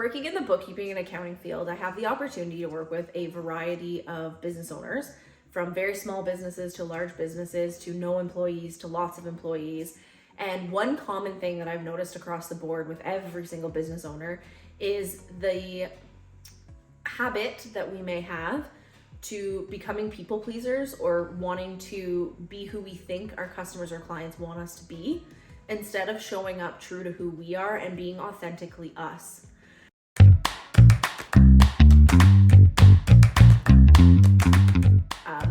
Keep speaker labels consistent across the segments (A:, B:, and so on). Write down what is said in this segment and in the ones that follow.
A: Working in the bookkeeping and accounting field, I have the opportunity to work with a variety of business owners, from very small businesses to large businesses to no employees to lots of employees. And one common thing that I've noticed across the board with every single business owner is the habit that we may have to becoming people pleasers or wanting to be who we think our customers or clients want us to be, instead of showing up true to who we are and being authentically us.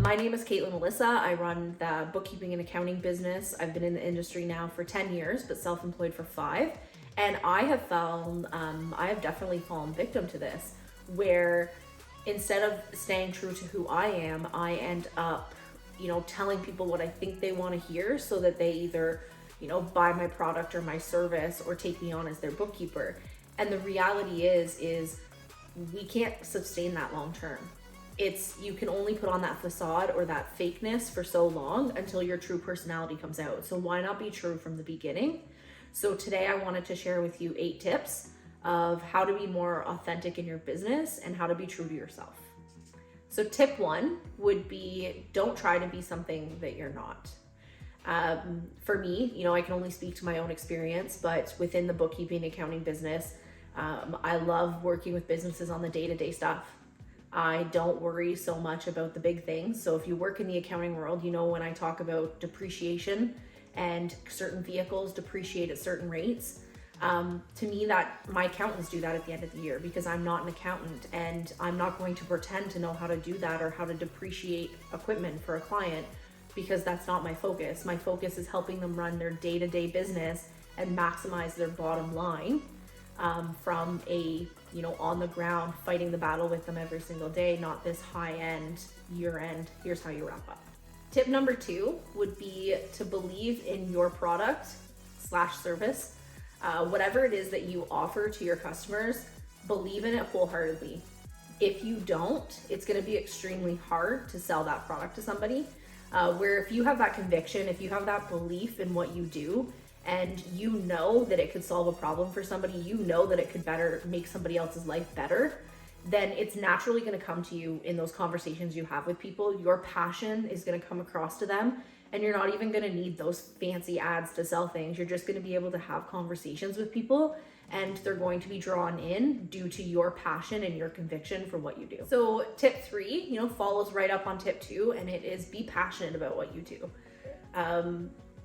A: My name is Katlyn Alyssa. I run the bookkeeping and accounting business. I've been in the industry now for 10 years, but self-employed for 5. And I have definitely fallen victim to this, where instead of staying true to who I am, I end up, telling people what I think they want to hear so that they either, buy my product or my service or take me on as their bookkeeper. And the reality is we can't sustain that long term. You can only put on that facade or that fakeness for so long until your true personality comes out. So why not be true from the beginning? So today I wanted to share with you 8 tips of how to be more authentic in your business and how to be true to yourself. So tip 1 would be, don't try to be something that you're not. For me, I can only speak to my own experience, but within the bookkeeping accounting business, I love working with businesses on the day-to-day stuff. I don't worry so much about the big things. So if you work in the accounting world, when I talk about depreciation and certain vehicles depreciate at certain rates, to me, that my accountants do that at the end of the year, because I'm not an accountant and I'm not going to pretend to know how to do that or how to depreciate equipment for a client, because that's not my focus. My focus is helping them run their day-to-day business and maximize their bottom line, from a, on the ground, fighting the battle with them every single day, not this high-end, year-end, here's how you wrap up. Tip number 2 would be to believe in your product/service. Whatever it is that you offer to your customers, believe in it wholeheartedly. If you don't, it's going to be extremely hard to sell that product to somebody. Where if you have that conviction, if you have that belief in what you do, and you know that it could solve a problem for somebody, you know that it could make somebody else's life better, then it's naturally going to come to you in those conversations you have with people. Your passion is going to come across to them, and you're not even going to need those fancy ads to sell things. You're just going to be able to have conversations with people, and they're going to be drawn in due to your passion and your conviction for what you do. So tip 3, follows right up on tip 2, and it is be passionate about what you do.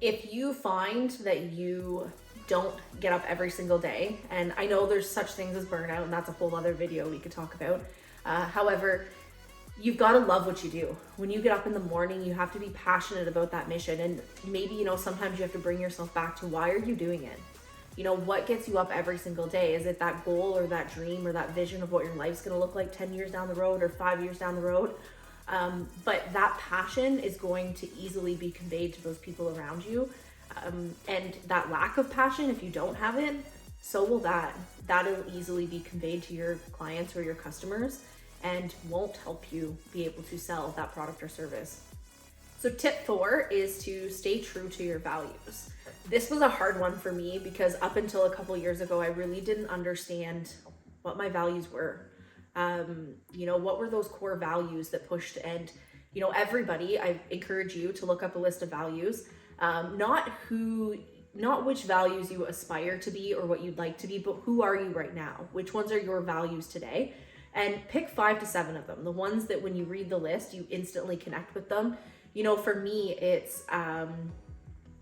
A: If you find that you don't get up every single day, and I know there's such things as burnout, and that's a whole other video we could talk about. However, you've got to love what you do. When you get up in the morning, you have to be passionate about that mission. And maybe, sometimes you have to bring yourself back to, why are you doing it? What gets you up every single day? Is it that goal or that dream or that vision of what your life's going to look like 10 years down the road or 5 years down the road? But that passion is going to easily be conveyed to those people around you. And that lack of passion, if you don't have it, so will that'll easily be conveyed to your clients or your customers and won't help you be able to sell that product or service. So tip 4 is to stay true to your values. This was a hard one for me, because up until a couple years ago, I really didn't understand what my values were. What were those core values that pushed, and, everybody, I encourage you to look up a list of values, not which values you aspire to be or what you'd like to be, but who are you right now? Which ones are your values today? And pick 5 to 7 of them. The ones that when you read the list, you instantly connect with them. For me, it's,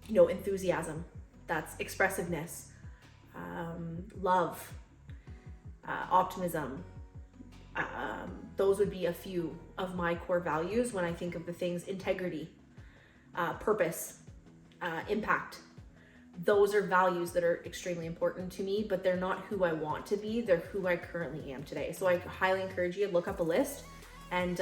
A: enthusiasm. That's expressiveness, love, optimism. Those would be a few of my core values when I think of the things: integrity, purpose, impact. Those are values that are extremely important to me, but they're not who I want to be. They're who I currently am today. So I highly encourage you to look up a list and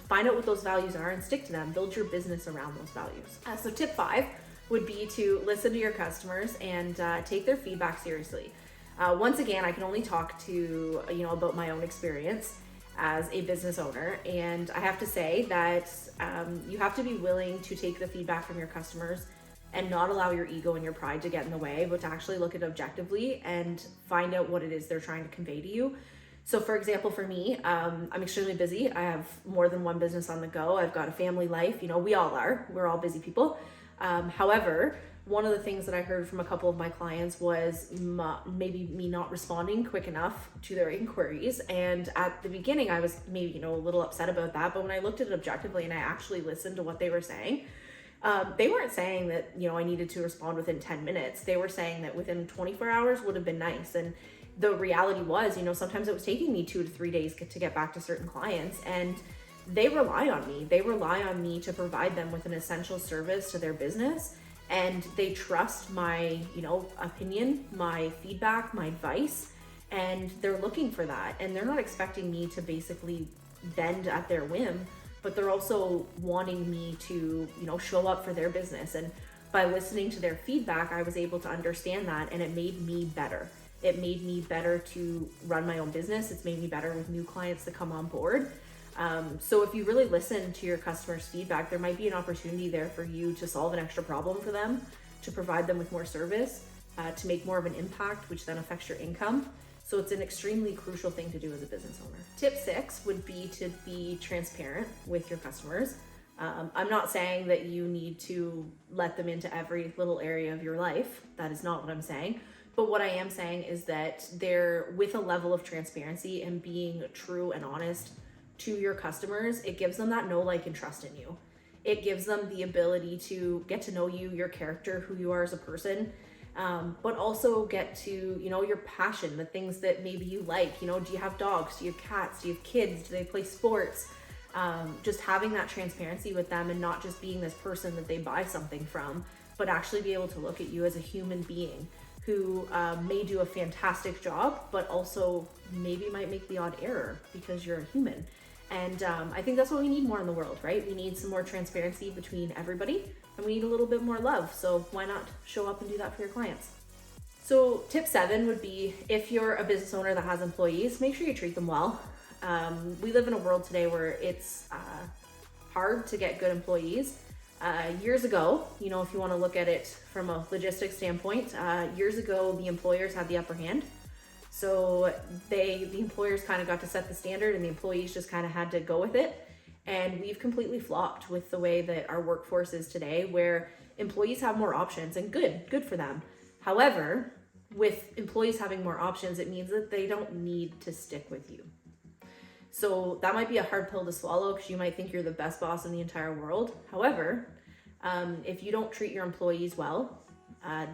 A: find out what those values are and stick to them. Build your business around those values. So tip 5 would be to listen to your customers and take their feedback seriously. Once again, I can only talk to, about my own experience as a business owner. And I have to say that you have to be willing to take the feedback from your customers and not allow your ego and your pride to get in the way, but to actually look at it objectively and find out what it is they're trying to convey to you. So for example, for me, I'm extremely busy. I have more than one business on the go. I've got a family life. We all are. We're all busy people. However, one of the things that I heard from a couple of my clients was maybe me not responding quick enough to their inquiries. And at the beginning, I was maybe, a little upset about that. But when I looked at it objectively and I actually listened to what they were saying, they weren't saying that, I needed to respond within 10 minutes. They were saying that within 24 hours would have been nice. And the reality was, sometimes it was taking me 2 to 3 days to get back to certain clients, and they rely on me. They rely on me to provide them with an essential service to their business, and they trust my, opinion, my feedback, my advice, and they're looking for that. And they're not expecting me to basically bend at their whim, but they're also wanting me to, show up for their business. And by listening to their feedback, I was able to understand that, and it made me better. It made me better to run my own business. It's made me better with new clients that come on board. So if you really listen to your customers' feedback, there might be an opportunity there for you to solve an extra problem for them, to provide them with more service, to make more of an impact, which then affects your income. So it's an extremely crucial thing to do as a business owner. Tip 6 would be to be transparent with your customers. I'm not saying that you need to let them into every little area of your life. That is not what I'm saying. But what I am saying is that they're with a level of transparency and being true and honest to your customers, it gives them that know, like, and trust in you. It gives them the ability to get to know you, your character, who you are as a person, but also get to, your passion, the things that maybe you like. Do you have dogs? Do you have cats? Do you have kids? Do they play sports? Just having that transparency with them and not just being this person that they buy something from, but actually be able to look at you as a human being who may do a fantastic job, but also maybe might make the odd error because you're a human. And I think that's what we need more in the world, right? We need some more transparency between everybody, and we need a little bit more love. So why not show up and do that for your clients? So tip 7 would be, if you're a business owner that has employees, make sure you treat them well. We live in a world today where it's hard to get good employees. Years ago, if you want to look at it from a logistics standpoint, years ago, the employers had the upper hand. So the employers kind of got to set the standard, and the employees just kind of had to go with it. And we've completely flopped with the way that our workforce is today, where employees have more options, and good for them. However, with employees having more options, it means that they don't need to stick with you. So that might be a hard pill to swallow, because you might think you're the best boss in the entire world. However, if you don't treat your employees well,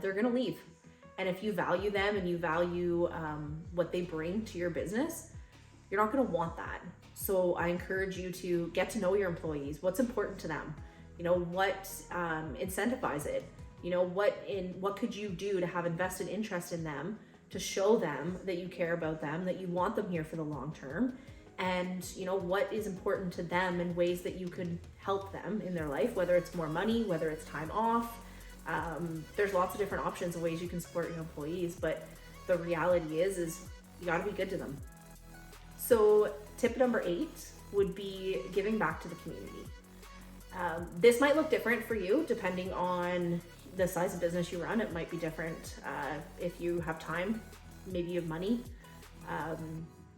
A: they're going to leave. And if you value them and you value what they bring to your business, you're not going to want that. So I encourage you to get to know your employees. What's important to them? What incentivize it? What could you do to have invested interest in them, to show them that you care about them, that you want them here for the long term? And what is important to them in ways that you could help them in their life, whether it's more money, whether it's time off. There's lots of different options of ways you can support your employees, but the reality is you got to be good to them. So tip number 8 would be giving back to the community. This might look different for you depending on the size of business you run. It might be different if you have time, maybe you have money.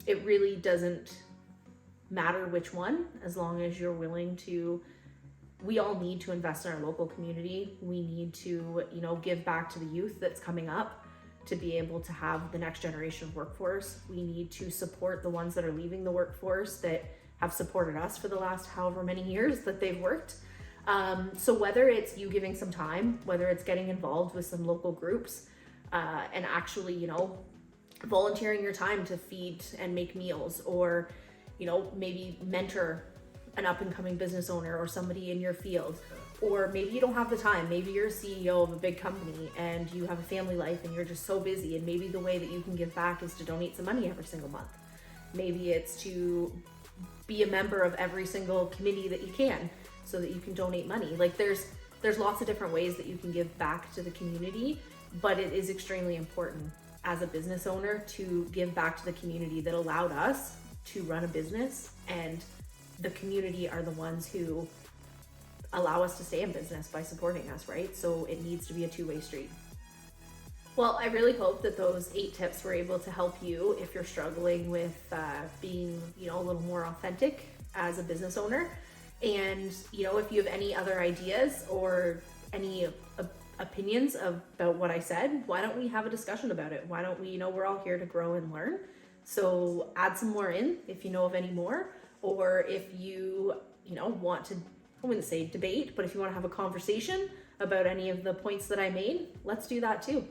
A: It really doesn't matter which one, as long as you're willing to. We all need to invest in our local community. We need to, give back to the youth that's coming up to be able to have the next generation of workforce. We need to support the ones that are leaving the workforce that have supported us for the last however many years that they've worked. So whether it's you giving some time, whether it's getting involved with some local groups, and actually, volunteering your time to feed and make meals, or, maybe mentor an up-and-coming business owner or somebody in your field. Or maybe you don't have the time. Maybe you're a CEO of a big company and you have a family life and you're just so busy, and maybe the way that you can give back is to donate some money every single month. Maybe it's to be a member of every single committee that you can, so that you can donate money. Like there's lots of different ways that you can give back to the community, but it is extremely important as a business owner to give back to the community that allowed us to run a business, and the community are the ones who allow us to stay in business by supporting us, right? So it needs to be a two-way street. Well, I really hope that those 8 tips were able to help you if you're struggling with being, a little more authentic as a business owner. And, if you have any other ideas or any opinions about what I said, why don't we have a discussion about it? Why don't we, we're all here to grow and learn. So add some more in if you know of any more, or if you, want to, I wouldn't say debate, but if you want to have a conversation about any of the points that I made, let's do that too.